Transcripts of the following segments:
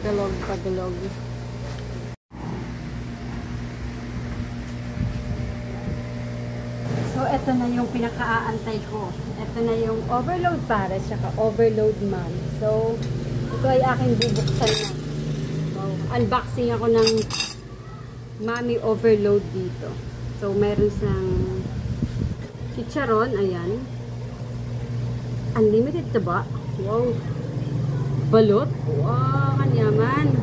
Tagalog. So, ito na yung pinaka-aantay ko. Ito na yung overload pares, saka overload man. So, ito ay aking bubuksan na. So, unboxing ako ng Mami overload dito. So, meron siyang chicharon, ayan. Unlimited taba. Wow. Balot. Wow, kanyaman.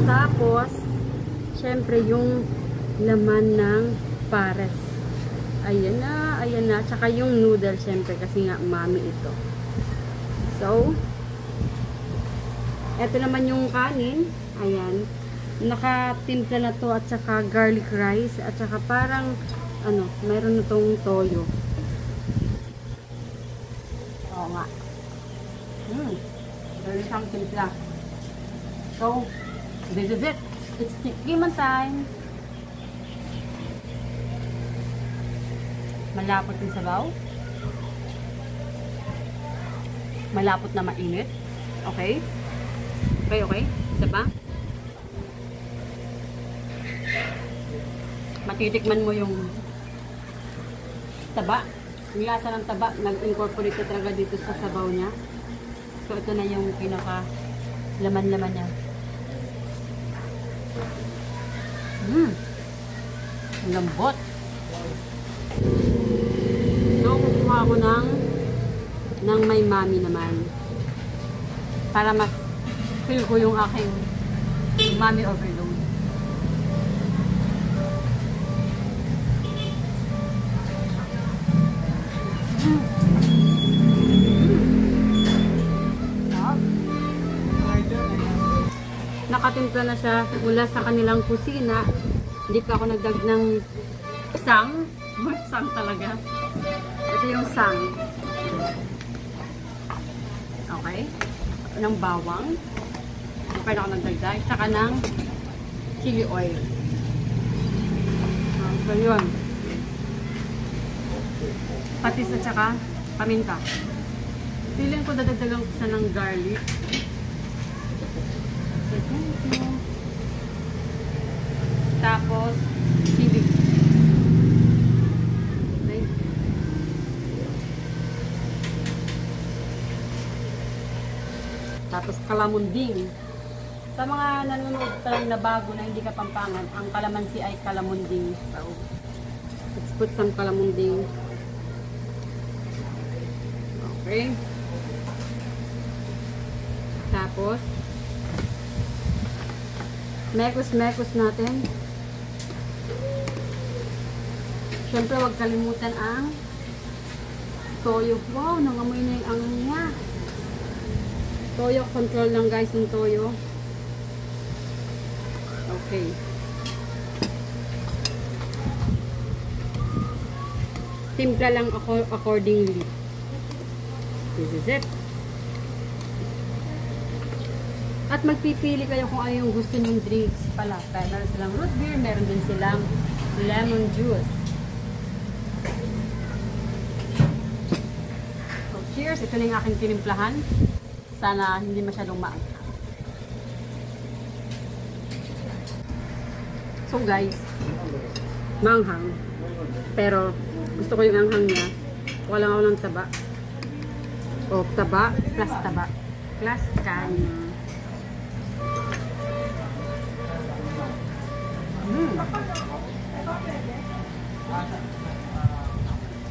Tapos, syempre yung laman ng pares. Ayan na, ayan na. Tsaka yung noodle, syempre, kasi nga mami ito. So, eto naman yung kanin. Ayan. Nakatimpla na to at saka garlic rice. At saka parang, ano, meron na tong toyo. Oo nga. Meron siyang timpla. So, this is it. It's tikman time. Malapot yung sabaw. Malapot na mainit. Okay? Okay. Isa pa? Matitikman mo yung taba. Yung lasa ng taba, nag-incorporate na talaga dito sa sabaw niya. So, ito na yung pinaka laman-laman niya. Lambot. So, kukuha ko ng may mami naman. Para mas feel ko yung aking mami overload. Nakatimpla na siya mula sa kanilang kusina. Hindi pa ako nagdag ng sang. Sang talaga. Ito yung sang. Okay. Ng bawang. Hindi pa ako nagdagdag. Tsaka ng chili oil. So yun. Patis at saka paminta. Feeling ko dadagdagan ko siya ng garlic. Tapos chili. Okay. Tapos kalamunding. Sa mga nanonood pa lang na bago na hindi kapampangan, ang kalamansi ay kalamunding. So, let's put some kalamunding. Okay. Tapos mekos natin. Siyempre, huwag kalimutan ang toyo. Wow, nangamoy na yung angin niya. Toyo, control lang guys yung toyo. Okay. Timpla lang ako accordingly. This is it. At magpipili kayo kung ano yung gusto nyong drinks pala. Kaya meron silang root beer, meron din silang lemon juice. So, cheers! Ito na yung aking tinimplahan. Sana hindi masyadong maanghang. So guys, maanghang. Pero gusto ko yung anghang niya. Kuha lang ako ng taba. O, taba plus taba. Plus kanin.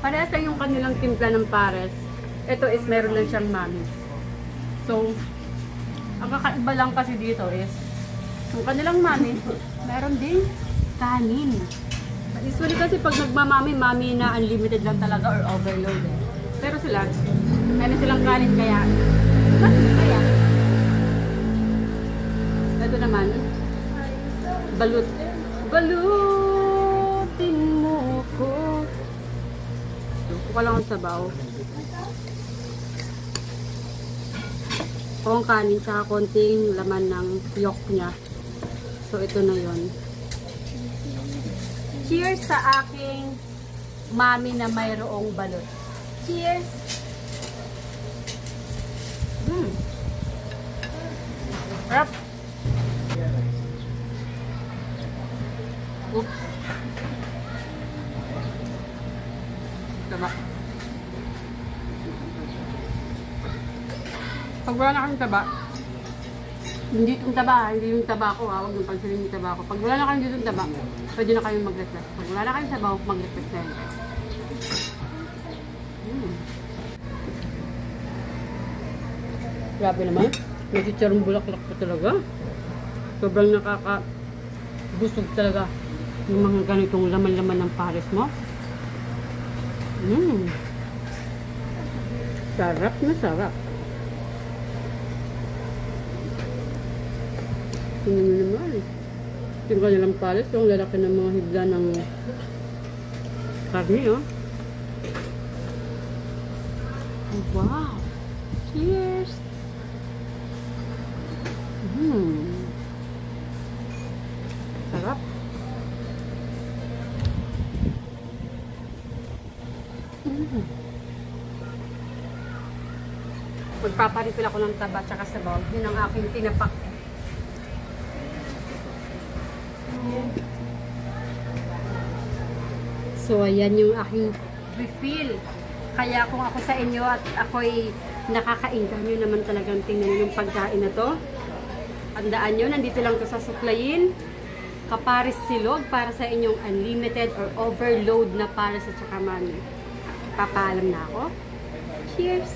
Parehas lang yung kanilang timpla ng pares. Ito is meron lang siyang mami. So, ang kakaiba lang kasi dito is yung kanilang mami, meron din kanin. Usually kasi pag nagmamami, mami na unlimited lang talaga or overload. Pero sila, meron silang kanin kaya mas kaya. Ito naman, balut. Balutin mo ko. Kuha lang ang sabaw. Kuha ang kanin tsaka konting laman ng yolk niya. So ito na yon. Cheers sa aking mami na mayroong balot. Cheers! Sarap. Oops. Taba. Pag wala na kayong taba, hindi itong taba, hindi yung taba ko ha, huwag yung pagsaling yung taba ko. Pag wala na kayong dito yung taba, pwede na kayong mag-request. Pag wala na kayong taba, mag-request na yun. Grabe naman. May chicharong bulaklak pa talaga. Sobrang nakaka-busog talaga yung mga ganitong laman-laman ng pares mo. Sarap na sarap. Tingnan nyo naman. Yung kanilang pares, yung lalaki ng mga higla ng karne, oh. Wow! Cheers! Sarap. Magpaparipil ako ng taba tsaka sabaw. Yun ang aking tinapak. So, ayan yung aking refill. Kaya kung ako sa inyo at ako'y nakakain, nyo naman talagang tingnan nyo yung pagkain na to. Tandaan nyo, nandito lang to sa Suklayin. Kapares Silog para sa inyong unlimited or overload na pares at saka mani. Papaalam na ako. Cheers!